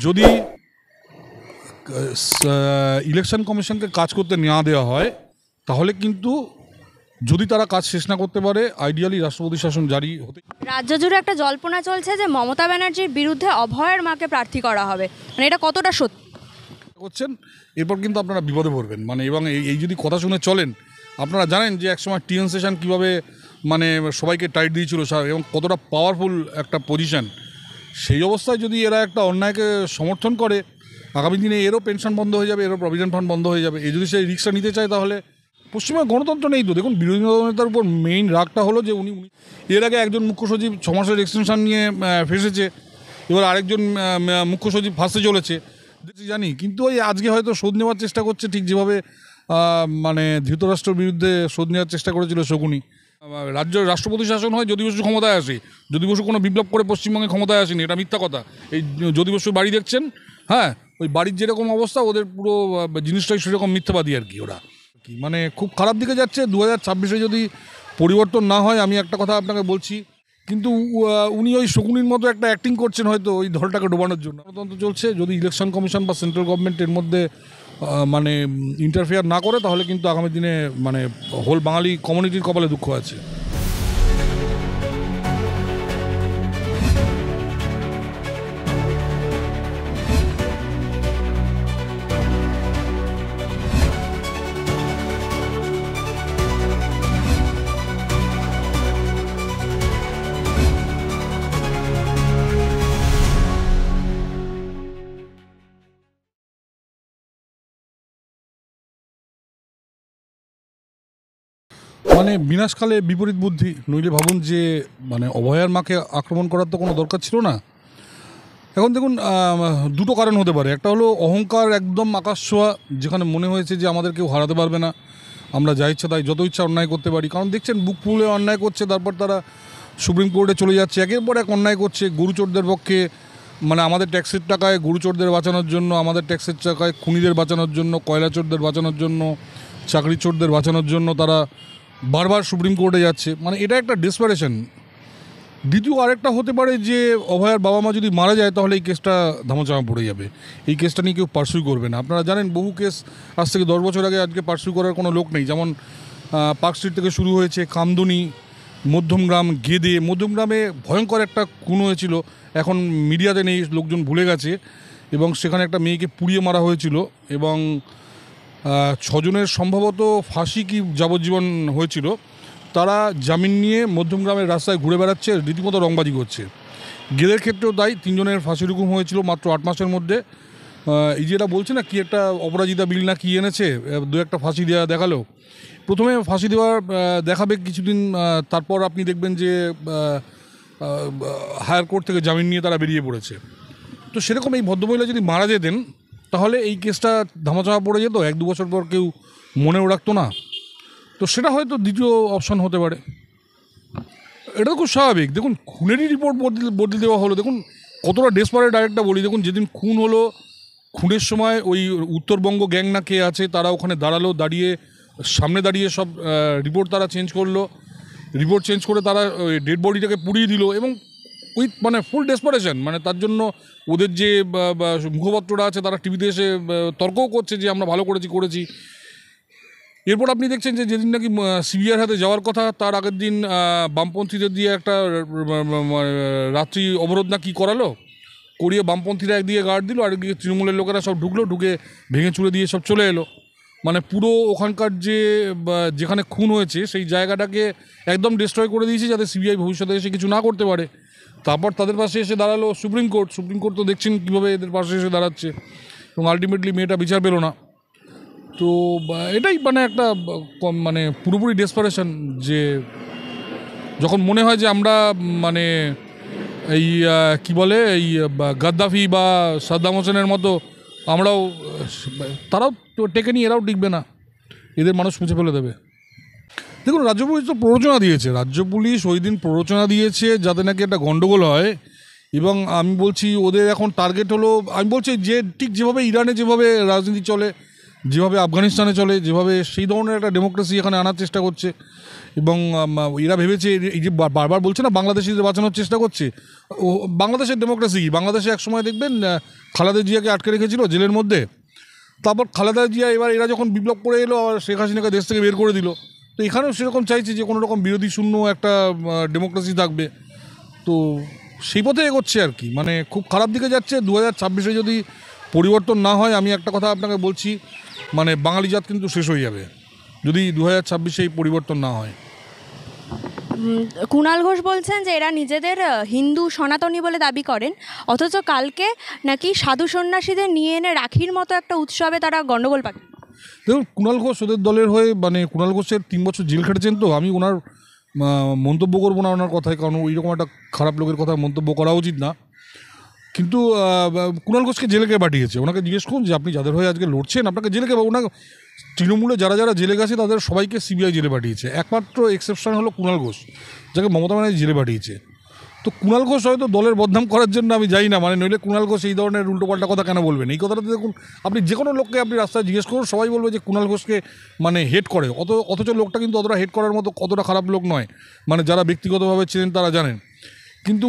যদি ইলেকশন কমিশনকে কাজ করতে না দেওয়া হয় তাহলে কিন্তু যদি তারা কাজ শেষ না করতে পারে আইডিয়ালি রাষ্ট্রপতি শাসন জারি হতে। রাজ্য জুড়ে একটা জল্পনা চলছে যে মমতা ব্যানার্জির বিরুদ্ধে অভয়ের মাকে প্রার্থী করা হবে, মানে এটা কতটা সত্যি করছেন? এরপর কিন্তু আপনারা বিপদে পড়বেন, মানে এবং এই যদি কথা শুনে চলেন, আপনারা জানেন যে একসময় টিএন সেশন কীভাবে মানে সবাইকে টাইট দিয়েছিল এবং কতটা পাওয়ারফুল একটা পজিশন। সেই অবস্থায় যদি এরা একটা অন্যায়কে সমর্থন করে, আগামী দিনে এরও পেনশন বন্ধ হয়ে যাবে, এরও প্রভিডেন্ট ফান্ড বন্ধ হয়ে যাবে। এই যদি সেই রিস্কটা নিতে চায় তাহলে পশ্চিমবঙ্গে গণতন্ত্র নেই তো। দেখুন, বিরোধী দলনেতার উপর মেইন রাগটা হলো যে উনি এর আগে একজন মুখ্য সচিব 6 মাসের এক্সটেনশন নিয়ে ফেসেছে, এবার আরেকজন মুখ্য সচিব ফাঁসতে চলেছে জানি, কিন্তু ওই আজকে হয়তো শোধ নেওয়ার চেষ্টা করছে, ঠিক যেভাবে মানে ধৃতরাষ্ট্রের বিরুদ্ধে শোধ নেওয়ার চেষ্টা করেছিল শকুনি। রাষ্ট্রপতি শাসন হয় যদি বসু ক্ষমতায় আসে, যদি বসু কোনো বিপ্লব করে পশ্চিমবঙ্গে ক্ষমতায় আসেনি, এটা মিথ্যা কথা। এই যদি বসুর বাড়ি দেখছেন, হ্যাঁ, ওই বাড়ির যেরকম অবস্থা ওদের পুরো জিনিসটাই সেরকম মিথ্যাবাদী আর কি। ওরা কি মানে খুব খারাপ দিকে যাচ্ছে। 2026-এ যদি পরিবর্তন না হয়, আমি একটা কথা আপনাকে বলছি, কিন্তু উনি ওই শকুনির মতো একটা অ্যাক্টিং করছেন হয়তো ওই দলটাকে ডোবানোর জন্য। গণতন্ত্র চলছে, যদি ইলেকশন কমিশন বা সেন্ট্রাল গভর্নমেন্টের মধ্যে মানে ইন্টারফেয়ার না করে তাহলে কিন্তু আগামী দিনে মানে হোল বাঙালি কমিউনিটির কপালে দুঃখ আছে। মানে বিনাশকালে বিপরীত বুদ্ধি, নইলে ভাবুন যে মানে অভয়ার মাকে আক্রমণ করার তো কোনো দরকার ছিল না। এখন দেখুন, দুটো কারণ হতে পারে। একটা হলো অহংকার একদম আকাশ ছোঁয়া, যেখানে মনে হয়েছে যে আমাদের কেউ হারাতে পারবে না, আমরা যা ইচ্ছা তাই যত ইচ্ছা অন্যায় করতে পারি। কারণ দেখছেন বুক ফুলে অন্যায় করছে, তারপর তারা সুপ্রিম কোর্টে চলে যাচ্ছে, একের পর এক অন্যায় করছে। গরুচোরদের পক্ষে, মানে আমাদের ট্যাক্সের টাকায় গরুচোরদের বাঁচানোর জন্য, আমাদের ট্যাক্সের টাকায় খুনিদের বাঁচানোর জন্য, কয়লা চোরদের বাঁচানোর জন্য, চাকরি চোরদের বাঁচানোর জন্য তারা বারবার সুপ্রিম কোর্টে যাচ্ছে। মানে এটা একটা ডেসপারেশন। দ্বিতীয় আরেকটা হতে পারে যে অভয়ার বাবা মা যদি মারা যায় তাহলে এই কেসটা ধামাচাপা পড়ে যাবে, এই কেসটা নিয়ে কেউ পার্সিউ করবে না। আপনারা জানেন বহু কেস আজ থেকে 10 বছর আগে আজকে পার্সিউ করার কোনো লোক নেই। যেমন পার্ক স্ট্রিট থেকে শুরু হয়েছে, কামদুনি, মধ্যমগ্রাম, গেদে। মধ্যমগ্রামে ভয়ঙ্কর একটা খুন হয়েছিল, এখন মিডিয়াতে নেই, লোকজন ভুলে গেছে, এবং সেখানে একটা মেয়েকে পুড়িয়ে মারা হয়েছিল, এবং 6 জনের সম্ভবত ফাঁসি কি যাবজ্জীবন হয়েছিল। তারা জামিন নিয়ে মধ্যমগ্রামের রাস্তায় ঘুরে বেড়াচ্ছে, রীতিমতো রংবাজি করছে। গেদের ক্ষেত্রেও তাই, 3 জনের ফাঁসির হুকুম হয়েছিল মাত্র 8 মাসের মধ্যে। এই যেটা বলছে না কি একটা অপরাজিতা বিল না কি এনেছে, 2-1টা ফাঁসি দেওয়া দেখালো। প্রথমে ফাঁসি দেওয়ার দেখাবে কিছুদিন, তারপর আপনি দেখবেন যে হায়ার কোর্ট থেকে জামিন নিয়ে তারা বেরিয়ে পড়েছে। তো সেরকম এই ভদ্রমহিলা যদি মারা যেতেন তাহলে এই কেসটা ধামাচাপা পড়ে যেত, 1-2 বছর পর কেউ মনেও রাখতো না। তো সেটা হয়তো দ্বিতীয় অপশন হতে পারে। এটা তো খুব স্বাভাবিক। দেখুন, খুনেরই রিপোর্ট বদলে দেওয়া হলো। দেখুন কতটা ডেসপারেট। ডাইরেক্টটা বলি, দেখুন যেদিন খুন হলো, খুনের সময় ওই উত্তরবঙ্গ গ্যাং না কে আছে তারা ওখানে দাঁড়ালো, দাঁড়িয়ে সামনে দাঁড়িয়ে সব রিপোর্ট তারা চেঞ্জ করলো। রিপোর্ট চেঞ্জ করে তারা ওই ডেড বডিটাকে পুড়িয়ে দিল, এবং উইথ মানে ফুল ডেসপারেশন। মানে তার জন্য ওদের যে মুখপাত্ররা আছে তারা টিভিতে এসে তর্কও করছে যে আমরা ভালো করেছি। এরপর আপনি দেখছেন যে যেদিন নাকি সিবিআইয়ের হাতে যাওয়ার কথা, তার আগের দিন বামপন্থীদের দিয়ে একটা রাত্রি অবরোধ না কি করালো, করিয়ে বামপন্থীরা একদিকে গার্ড দিল, আর একদিকে তৃণমূলের লোকেরা সব ঢুকে ভেঙে চুড়ে দিয়ে সব চলে এলো। মানে পুরো ওখানকার যে যেখানে খুন হয়েছে সেই জায়গাটাকে একদম ডিস্ট্রয় করে দিয়েছে, যাতে সিবিআই ভবিষ্যতে এসে কিছু না করতে পারে। তারপর তাদের পাশে এসে দাঁড়ালো সুপ্রিম কোর্ট তো দেখছেন কীভাবে এদের পাশে এসে দাঁড়াচ্ছে, এবং আলটিমেটলি মেয়েটা বিচার পেল না। তো এটাই মানে একটা মানে পুরোপুরি ডেসপারেশন, যে যখন মনে হয় যে আমরা মানে এই কি বলে এই গাদ্দাফি বা সাদ্দাম হোসেনের মতো আমরাও, তারাও টেকে নিয়ে এরাও টিকবে না, এদের মানুষ মুছে ফেলে দেবে। দেখুন, রাজ্য পুলিশ তো প্ররোচনা দিয়েছে। রাজ্য পুলিশ ওই দিন প্ররোচনা দিয়েছে যাতে নাকি একটা গণ্ডগোল হয়, এবং আমি বলছি ওদের এখন টার্গেট হলো, আমি বলছি যে ঠিক যেভাবে ইরানে যেভাবে রাজনীতি চলে যেভাবে আফগানিস্তানে চলে, যেভাবে সেই ধরনের একটা ডেমোক্রেসি এখানে আনার চেষ্টা করছে। এবং এরা ভেবেছে এই যে বারবার বলছে না বাংলাদেশিদের বাঁচানোর চেষ্টা করছে, ও বাংলাদেশের ডেমোক্রেসি কি? বাংলাদেশে একসময় দেখবেন খালেদা জিয়াকে আটকে রেখেছিল জেলের মধ্যে, তারপর খালেদা জিয়া এরা যখন বিপ্লব করে এলো আর শেখ হাসিনাকে দেশ থেকে বের করে দিল। তো এখানেও সেরকম চাইছে যে কোনো রকম বিরোধী শূন্য একটা ডেমোক্রেসি থাকবে। তো সেই পথে এগোচ্ছে আর কি, মানে খুব খারাপ দিকে যাচ্ছে। 2026-এ যদি পরিবর্তন না হয়, আমি একটা কথা আপনাকে বলছি, মানে বাঙালি জাত কিন্তু শেষ হয়ে যাবে যদি 2026-এ এই পরিবর্তন না হয়। কুণাল ঘোষ বলছেন যে এরা নিজেদের হিন্দু সনাতনী বলে দাবি করেন, অথচ কালকে নাকি সাধু সন্ন্যাসীদের নিয়ে এনে রাখির মতো একটা উৎসবে তারা গণ্ডগোল পাচ্ছে। দেখুন, কুণাল ঘোষ ওদের দলের হয়ে, মানে কুণাল ঘোষের 3 বছর জেল খেটেছেন, তো আমি ওনার মন্তব্য করবো না ওনার কথায়, কারণ ওইরকম একটা খারাপ লোকের কথা মন্তব্য করা উচিত না। কিন্তু কুণাল ঘোষকে জেলে কে পাঠিয়েছে? ওনাকে জিজ্ঞেস করুন যে আপনি যাদের হয়ে আজকে লড়ছেন, আপনাকে জেলে কে, ওনাকে তৃণমূলে যারা যারা জেলে গেছে তাদের সবাইকে সিবিআই জেলে পাঠিয়েছে। একমাত্র এক্সেপশন হলো কুণাল ঘোষ, যাকে মমতা ব্যানার্জি জেলে পাঠিয়েছে। তো কুণাল ঘোষ হয়তো দলের বদনাম করার জন্য, আমি জানি না, মানে নইলে কুণাল ঘোষ এই ধরনের উল্টোপাল্টা কথা কেন বলবেন? এই কথাটা দেখুন, আপনি যে কোনো লোককে আপনি রাস্তায় জিজ্ঞেস করুন, সবাই বলবে যে কুণাল ঘোষকে মানে হেট করে। অথচ লোকটা কিন্তু অতটা হেট করার মতো কতটা খারাপ লোক নয়, মানে যারা ব্যক্তিগতভাবে ছিলেন তারা জানেন। কিন্তু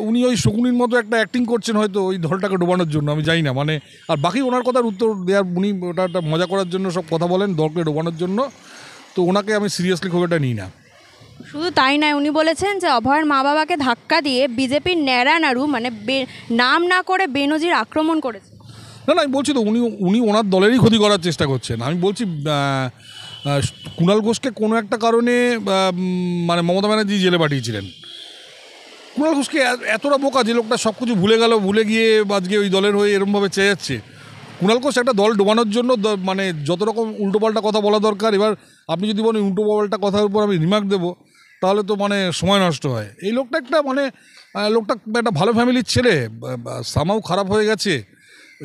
উনি ওই শকুনির মতো একটা অ্যাক্টিং করছেন হয়তো ওই দলটাকে ডোবানোর জন্য, আমি জানি না। মানে আর বাকি ওনার কথার উত্তর দেওয়ার, উনি ওটা একটা মজা করার জন্য সব কথা বলেন দলকে ডোবানোর জন্য। তো ওনাকে আমি সিরিয়াসলি খুব একটা নিই না। শুধু তাই নয়, উনি বলেছেন যে অভয়ের মা বাবাকে ধাক্কা দিয়ে বিজেপির ন্যাড়া নাড়ু মানে নাম না করে বেনজির আক্রমণ করেছে। না, আমি বলছি তো উনি ওনার দলেরই ক্ষতি করার চেষ্টা করছেন। আমি বলছি কুণাল ঘোষকে কোনো একটা কারণে মানে মমতা ব্যানার্জি জেলে পাঠিয়েছিলেন। কুণাল ঘোষকে এতটা বোকা যে লোকটা সব কিছু ভুলে গিয়ে আজকে ওই দলের হয়ে এরমভাবে চেয়ে যাচ্ছে। কুণাল ঘোষ একটা দল ডোবানোর জন্য মানে যত রকম উল্টোপাল্টা কথা বলা দরকার। এবার আপনি যদি বলেন উল্টোপাল্টা কথার উপর আমি রিমার্ক দেবো, তাহলে তো মানে সময় নষ্ট হয়। এই লোকটা একটা মানে লোকটা একটা ভালো ফ্যামিলির ছেলে, সামাও খারাপ হয়ে গেছে।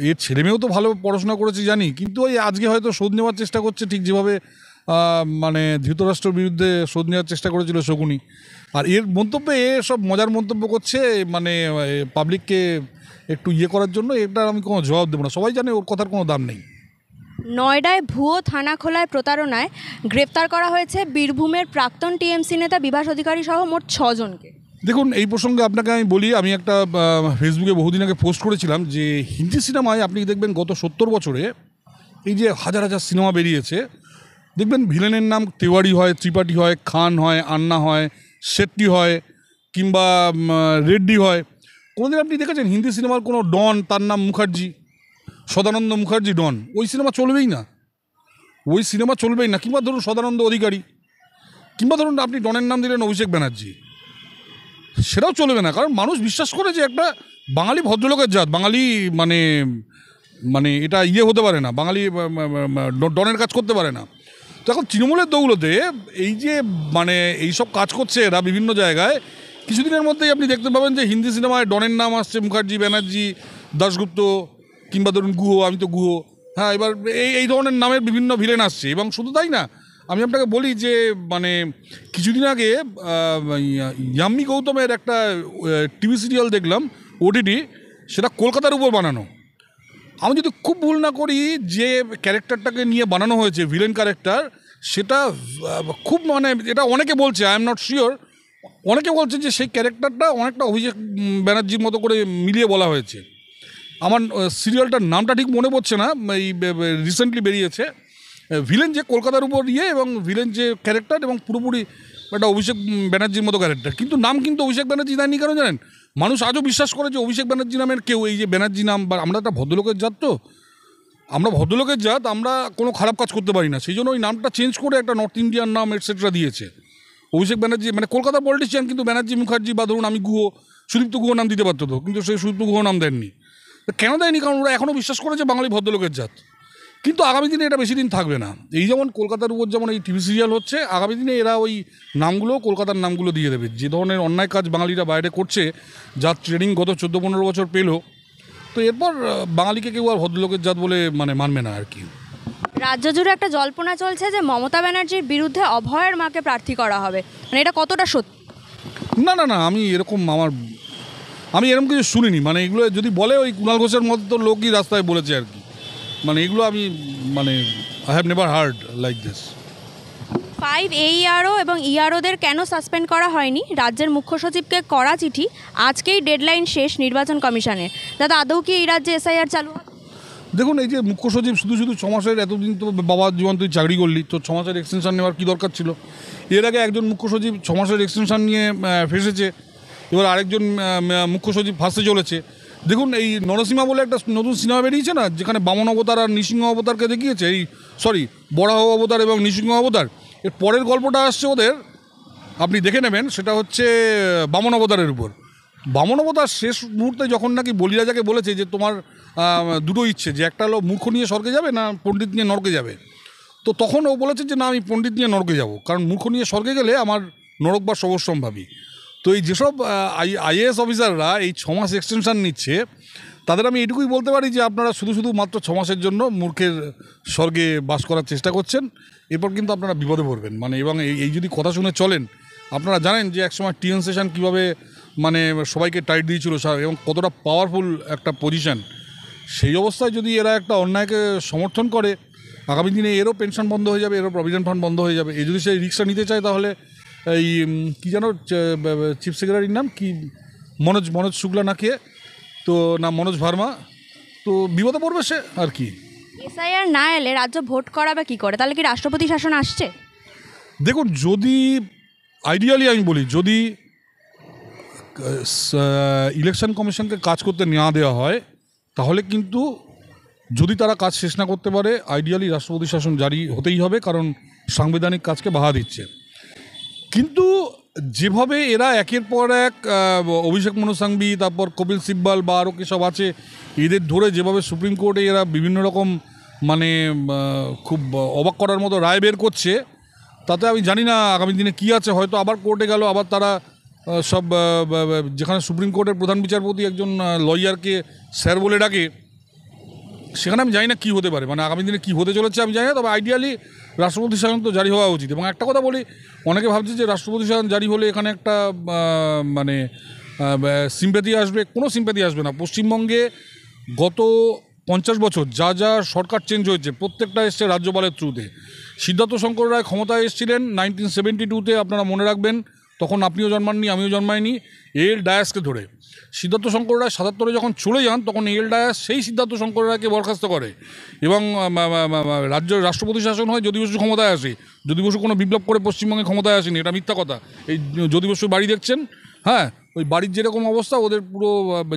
এর ছেলে মেয়েও তো ভালো পড়াশোনা করেছে জানি, কিন্তু ওই আজকে হয়তো শোধ নেওয়ার চেষ্টা করছে, ঠিক যেভাবে মানে ধৃতরাষ্ট্রের বিরুদ্ধে শোধ নেওয়ার চেষ্টা করেছিল শকুনি। আর এর মন্তব্যে সব মজার মন্তব্য করছে, মানে পাবলিককে একটু ইয়ে করার জন্য। এটা আমি কোনো জবাব দেবো না, সবাই জানে ওর কথার কোনো দাম নেই। নয়ডায় ভুয়ো থানা খোলায় প্রতারণায় গ্রেপ্তার করা হয়েছে বীরভূমের প্রাক্তন টিএমসি নেতা বিভাস অধিকারী সহ মোট 6 জনকে। দেখুন, এই প্রসঙ্গে আপনাকে আমি বলি, আমি একটা ফেসবুকে বহুদিন আগে পোস্ট করেছিলাম যে হিন্দি সিনেমায় আপনি দেখবেন গত 70 বছরে এই যে হাজার হাজার সিনেমা বেরিয়েছে, দেখবেন ভিলেনের নাম তেওয়ারি হয়, ত্রিপাঠী হয়, খান হয়, আন্না হয়, শেট্টি হয়, কিংবা রেড্ডি হয়। কোনোদিন আপনি দেখেছেন হিন্দি সিনেমার কোনো ডন তার নাম মুখার্জি, সদানন্দ মুখার্জি ডন? ওই সিনেমা চলবেই না, ওই সিনেমা চলবেই না। কিংবা ধরুন সদানন্দ অধিকারী, কিংবা ধরুন আপনি ডনের নাম দিলেন অভিষেক ব্যানার্জি, সেটাও চলবে না। কারণ মানুষ বিশ্বাস করে যে একটা বাঙালি ভদ্রলোকের জাত, বাঙালি মানে মানে এটা ইয়ে হতে পারে না, বাঙালি ডনের কাজ করতে পারে না। তো এখন তৃণমূলের দৌলতে এই যে মানে এইসব কাজ করছে এরা বিভিন্ন জায়গায়, কিছুদিনের মধ্যেই আপনি দেখতে পাবেন যে হিন্দি সিনেমায় ডনের নাম আসছে মুখার্জি, ব্যানার্জি, দাশগুপ্ত, কিংবা ধরুন গুহ, আমি তো গুহ, হ্যাঁ, এবার এই ধরনের নামের বিভিন্ন ভিলেন আসছে। এবং শুধু তাই না, আমি আপনাকে বলি যে মানে কিছুদিন আগে ইয়াম্মি গৌতমের একটা টিভি সিরিয়াল দেখলাম ওটিটি, সেটা কলকাতার উপর বানানো। আমি যদি খুব ভুল না করি, যে ক্যারেক্টারটাকে নিয়ে বানানো হয়েছে ভিলেন ক্যারেক্টার, সেটা খুব মানে এটা অনেকে বলছে, আই এম নট শিওর, অনেকে বলছে যে সেই ক্যারেক্টারটা অনেকটা অভিষেক ব্যানার্জির মতো করে মিলিয়ে বলা হয়েছে। আমার সিরিয়ালটার নামটা ঠিক মনে পড়ছে না, এই রিসেন্টলি বেরিয়েছে। ভিলেন যে কলকাতার উপর ইয়ে, এবং ভিলেন যে ক্যারেক্টার, এবং পুরোপুরি একটা অভিষেক ব্যানার্জির মতো ক্যারেক্টার। কিন্তু নাম কিন্তু অভিষেক ব্যানার্জি দেয়নি, কেন জানেন? মানুষ আজও বিশ্বাস করে যে অভিষেক ব্যানার্জি নামের কেউ, এই যে ব্যানার্জি নাম, বা আমরা একটা ভদ্রলোকের জাত, তো আমরা ভদ্রলোকের জাত, আমরা কোনো খারাপ কাজ করতে পারি না, সেই জন্য ওই নামটা চেঞ্জ করে একটা নর্থ ইন্ডিয়ান নাম এটসেট্রা দিয়েছে। অভিষেক ব্যানার্জি মানে কলকাতার পলিটিশিয়ান, কিন্তু ব্যানার্জি, মুখার্জি, বা ধরুন আমি গুহ, সুদীপ্ত গুহ নাম দিতে পারতো তো, কিন্তু সেই সুদীপ্ত গুহ নাম দেননি। কেন দেয়নি? কারণ ওরা এখনও বিশ্বাস করে যে বাঙালি ভদ্রলোকের জাত। কিন্তু আগামী দিনে এটা বেশি দিন থাকবে না। এই যেমন কলকাতার উপর যেমন এই টিভি সিরিয়াল হচ্ছে, আগামী দিনে এরা ওই নামগুলো, কলকাতার নামগুলো দিয়ে দেবে। যে ধরনের অন্যায় কাজ বাঙালিরা বাইরে করছে, যার ট্রেনিং গত 14-15 বছর পেল, তো এরপর বাঙালিকে কেউ আর ভদ্রলোকের জাত বলে মানে মানবে না আর কি। রাজ্য জুড়ে একটা জল্পনা চলছে যে মমতা ব্যানার্জির বিরুদ্ধে অভয়ের মাকে প্রার্থী করা হবে, মানে এটা কতটা সত্যি? না, আমি এরকম কিছু শুনিনি। মানে এগুলো যদি বলে ওই কুণাল ঘোষের মতো লোকই রাস্তায় বলেছে আর কি। মানে এগুলো আমি মানে I have never hard like this. 5 AERO এবং EROদের কেন সাসপেন্ড করা হয়নি? রাজ্যের মুখ্য সচিবকে করা চিঠি, আজকেই ডেডলাইন শেষ নির্বাচন কমিশনের। দাদা, আদৌ কি এই রাজ্যে SIR চালু হবে? দেখুন, এই যে মুখ্য সচিব শুধু 6 মাসের, এতদিন তো বাবার জীবন তুই চাকরি করলি, তো 6 মাসের এক্সটেনশন নেওয়ার কী দরকার ছিল? এর আগে একজন মুখ্য সচিব 6 মাসের এক্সটেনশন নিয়ে ফেসেছে, এবার আরেকজন মুখ্য সচিব ফাঁসতে চলেছে। দেখুন, এই নরসিংহা বলে একটা নতুন সিনেমা বেরিয়েছে না, যেখানে বামন অবতার আর নৃসিংহ অবতারকে দেখিয়েছে, বরাহ অবতার এবং নৃসিংহ অবতার। এর পরের গল্পটা আসছে ওদের, আপনি দেখে নেবেন, সেটা হচ্ছে বামন অবতারের উপর। বামন অবতার শেষ মুহূর্তে যখন নাকি বলিরাজাকে বলেছে যে তোমার দুটো ইচ্ছে, যে একটা হলো মূর্খ নিয়ে স্বর্গে যাবে না পণ্ডিত নিয়ে নরকে যাবে, তো তখন ও বলেছে যে না, আমি পণ্ডিত নিয়ে নরকে যাব, কারণ মূর্খ নিয়ে স্বর্গে গেলে আমার নরকবাস অবশ্যম্ভাবী। তো এই যেসব IAS অফিসাররা এই 6 মাস এক্সটেনশান নিচ্ছে, তাদের আমি এটুকুই বলতে পারি যে আপনারা শুধু মাত্র 6 মাসের জন্য মূর্খের স্বর্গে বাস করার চেষ্টা করছেন, এরপর কিন্তু আপনারা বিপদে পড়বেন। মানে এবং এই যদি কথা শুনে চলেন, আপনারা জানেন যে একসময় TN সেশন কীভাবে মানে সবাইকে টাইট দিয়েছিল এবং কতটা পাওয়ারফুল একটা পজিশন। সেই অবস্থায় যদি এরা একটা অন্যায়কে সমর্থন করে, আগামী দিনে এরও পেনশন বন্ধ হয়ে যাবে, এরও প্রভিডেন্ট ফান্ড বন্ধ হয়ে যাবে। এই যদি সেই রিক্সা নিতে চায়, তাহলে এই কী যেন চিফ সেক্রেটারির নাম কি, মনোজ শুক্লা না কে, তো না মনোজ ভার্মা, তো বিপদে পড়বে সে আর কি। SIR না এলে রাজ্য ভোট করাবে কী করে? তাহলে কি রাষ্ট্রপতি শাসন আসছে? দেখুন, যদি আইডিয়ালি আমি বলি, যদি ইলেকশন কমিশনকে কাজ করতে না দেওয়া হয়, তাহলে কিন্তু যদি তারা কাজ শেষ না করতে পারে, আইডিয়ালি রাষ্ট্রপতি শাসন জারি হতেই হবে, কারণ সাংবিধানিক কাজকে বাধা দিচ্ছে। কিন্তু যেভাবে এরা একের পর এক অভিষেক মনু সিংভি, তারপর কপিল সিব্বল বা আরও সব আছে, এদের ধরে যেভাবে সুপ্রিম কোর্টে এরা বিভিন্ন রকম মানে খুব অবাক করার মতো রায় বের করছে, তাতে আমি জানি না আগামী দিনে কী আছে। হয়তো আবার কোর্টে গেল, আবার তারা সব যেখানে সুপ্রিম কোর্টের প্রধান বিচারপতি একজন লয়ারকে স্যার বলে ডাকে, সেখানে আমি জানি না কী হতে পারে, মানে আগামী দিনে কী হতে চলেছে আমি জানি না। তবে আইডিয়ালি রাষ্ট্রপতি শাসন তো জারি হওয়া উচিত। এবং একটা কথা বলি, অনেকে ভাবছে যে রাষ্ট্রপতি শাসন জারি হলে এখানে একটা মানে সিম্প্যাথি আসবে। কোনো সিম্প্যাথি আসবে না। পশ্চিমবঙ্গে গত 50 বছর যা সরকার চেঞ্জ হয়েছে, প্রত্যেকটা এসছে রাজ্যপালের থ্রুতে। সিদ্ধার্থ শঙ্কর রায় ক্ষমতায় এসেছিলেন 1972-তে, আপনারা মনে রাখবেন, তখন আপনিও জন্মাননি, আমিও জন্মাইনি, এল ডায়াসকে ধরে। সিদ্ধার্থ শঙ্কর রায় 77-এ যখন চলে যান, তখন এল ডায়াস সেই সিদ্ধার্থ শঙ্কর রায়কে বরখাস্ত করে এবং রাষ্ট্রপতি শাসন হয়। জ্যোতি বসু ক্ষমতায় আসে। জ্যোতি বসু কোনো বিপ্লব করে পশ্চিমবঙ্গে ক্ষমতায় আসেনি, এটা মিথ্যা কথা। এই জ্যোতি বসুর বাড়ি দেখছেন, হ্যাঁ, ওই বাড়ির যেরকম অবস্থা, ওদের পুরো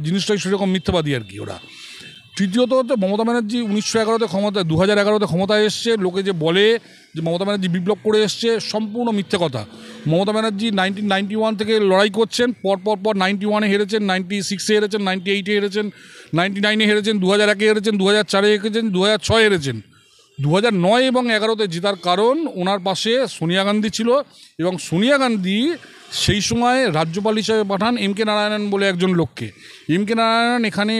জিনিসটাই সেরকম মিথ্যাবাদী আর কি ওরা। তৃতীয়ত হচ্ছে মমতা ব্যানার্জি 1911-তে ক্ষমতায়, 2011-তে ক্ষমতায় এসছে। লোকে যে বলে যে মমতা ব্যানার্জি বিপ্লব করে এসছে, সম্পূর্ণ মিথ্যে কথা। মমতা ব্যানার্জি 1991 থেকে লড়াই করছেন, পর 91-এ হেরেছেন, 96-এ হেরেছেন, 98-এ হেরেছেন, 99-এ হেরেছেন, 2001-এ হেরেছেন, 2004-এ হেরেছেন, 2006-এ হেরেছেন। 2009 এবং 2011-তে জেতার কারণ ওনার পাশে সোনিয়া গান্ধী ছিল, এবং সোনিয়া গান্ধী সেই সময় রাজ্যপাল হিসেবে পাঠান MK নারায়ণন বলে একজন লোককে। MK নারায়ণন এখানে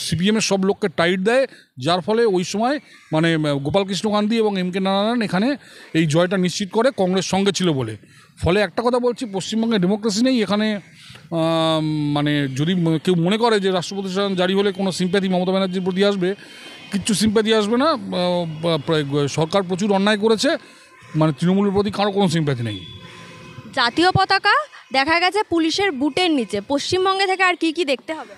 CPM-এর সব লোককে টাইট দেয়, যার ফলে ওই সময় মানে গোপালকৃষ্ণ গান্ধী এবং MK নারায়ণন এখানে এই জয়টা নিশ্চিত করে, কংগ্রেস সঙ্গে ছিল বলে। ফলে একটা কথা বলছি, পশ্চিমবঙ্গে ডেমোক্রেসি নেই। এখানে মানে যদি কেউ মনে করে যে রাষ্ট্রপতি শাসন জারি হলে কোনো সিম্প্যাথি মমতা ব্যানার্জির প্রতি আসবে, কিচ্ছু সিম্প্যাথি আসবে না। সরকার প্রচুর অন্যায় করেছে, মানে তৃণমূলের প্রতি কারো কোনো সিম্প্যাথি নেই। জাতীয় পতাকা দেখা গেছে পুলিশের বুটের নিচে। পশ্চিমবঙ্গে থেকে আর কি দেখতে হবে?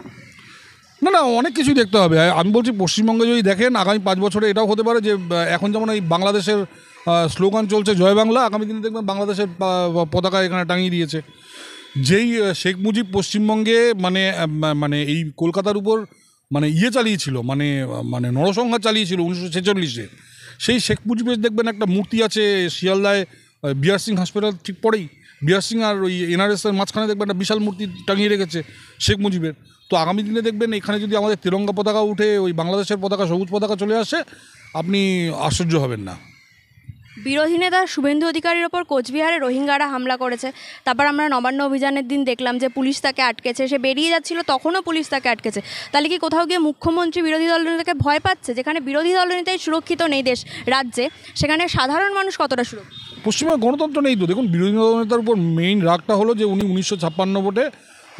না, অনেক কিছুই দেখতে হবে। আমি বলছি, পশ্চিমবঙ্গে যদি দেখেন, আগামী 5 বছরে এটাও হতে পারে যে এখন যেমন এই বাংলাদেশের স্লোগান চলছে জয় বাংলা, আগামী দিনে দেখবেন বাংলাদেশের পতাকা এখানে টাঙিয়ে দিয়েছে। যেই শেখ মুজিব পশ্চিমবঙ্গে মানে এই কলকাতার উপর মানে চালিয়েছিল, মানে নরসংহার চালিয়েছিল 1946-এ, সেই শেখ মুজিবের দেখবেন একটা মূর্তি আছে শিয়ালদায়, বিআর সিং হসপিটাল ঠিক পরেই, বিআর সিং আর ওই NRS-এর মাঝখানে দেখবেন একটা বিশাল মূর্তি টাঙিয়ে রেখেছে শেখ মুজিবের। তো আগামী দিনে দেখবেন এখানে যদি আমাদের তিরঙ্গা পতাকা উঠে ওই বাংলাদেশের পতাকা, সবুজ পতাকা চলে আসে, আপনি আশ্চর্য হবেন না। বিরোধী নেতা শুভেন্দু অধিকারীর ওপর কোচবিহারে রোহিঙ্গারা হামলা করেছে। তারপর আমরা নবান্ন অভিযানের দিন দেখলাম যে পুলিশ তাকে আটকেছে, সে বেরিয়ে যাচ্ছিল, তখনও পুলিশ তাকে আটকেছে। তাহলে কি কোথাও গিয়ে মুখ্যমন্ত্রী বিরোধী দলনেতাকে ভয় পাচ্ছে? যেখানে বিরোধী দলনেতাই সুরক্ষিত নেই রাজ্যে, সেখানে সাধারণ মানুষ কতটা সুরক্ষিত? পশ্চিমবঙ্গে গণতন্ত্র নেই তো। দেখুন, বিরোধী দলনেতার উপর মেইন রাগটা হলো যে উনি 1956 ভোটে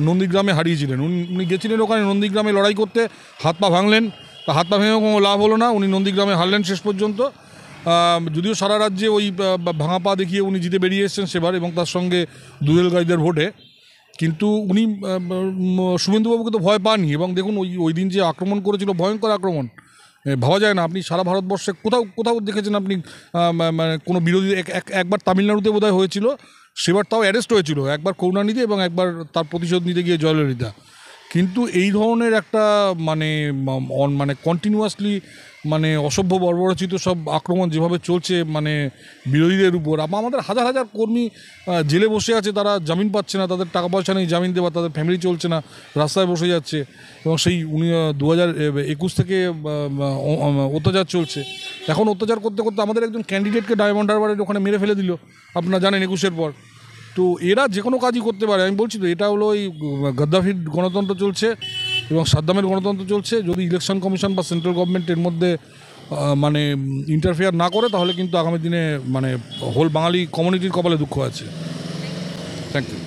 নন্দীগ্রামে হারিয়েছিলেন। উনি গেছিলেন ওখানে নন্দীগ্রামে লড়াই করতে, হাত পা ভাঙলেন, তা হাত পা ভেঙে কোনো লাভ হলো না, উনি নন্দীগ্রামে হারলেন শেষ পর্যন্ত। যদিও সারা রাজ্যে ওই ভাঙা পা দেখিয়ে উনি জিতে বেরিয়ে এসেছেন সেবার, এবং তার সঙ্গে দুয়েলগাইদের ভোটে। কিন্তু উনি শুভেন্দুবাবুকে তো ভয় পাননি, এবং দেখুন ওই দিন যে আক্রমণ করেছিল, ভয়ঙ্কর আক্রমণ, ভাবা যায় না। আপনি সারা ভারতবর্ষে কোথাও কোথাও দেখেছেন আপনি মানে কোনো বিরোধী? একবার তামিলনাড়ুতে বোধহয় হয়েছিল, সেবার তাও অ্যারেস্ট হয়েছিল, একবার করুণানিধি এবং একবার তার প্রতিশোধ নিতে গিয়ে জয়ললিতা। কিন্তু এই ধরনের একটা মানে কন্টিনিউয়াসলি মানে অসভ্য বর্বরচিত সব আক্রমণ যেভাবে চলছে মানে বিরোধীদের উপর, আমাদের হাজার হাজার কর্মী জেলে বসে আছে, তারা জামিন পাচ্ছে না, তাদের টাকা পয়সা নেই জামিন দেওয়া, তাদের ফ্যামিলি চলছে না, রাস্তায় বসে যাচ্ছে, এবং সেই 2021 থেকে অত্যাচার চলছে। এখন অত্যাচার করতে করতে আমাদের একজন ক্যান্ডিডেটকে ডায়মন্ড হারবারের ওখানে মেরে ফেলে দিল, আপনারা জানেন 21-এর পর। তো এরা যে কোনো কাজই করতে পারে, আমি বলছি তো, এটা হলো ওই গাদ্দাফির গণতন্ত্র চলছে এবং সাদ্দামের গণতন্ত্র চলছে। যদি ইলেকশন কমিশন বা সেন্ট্রাল গভর্নমেন্ট এর মধ্যে মানে ইন্টারফেয়ার না করে, তাহলে কিন্তু আগামী দিনে মানে হোল বাঙালি কমিউনিটির কপালে দুঃখ আছে। Thank you.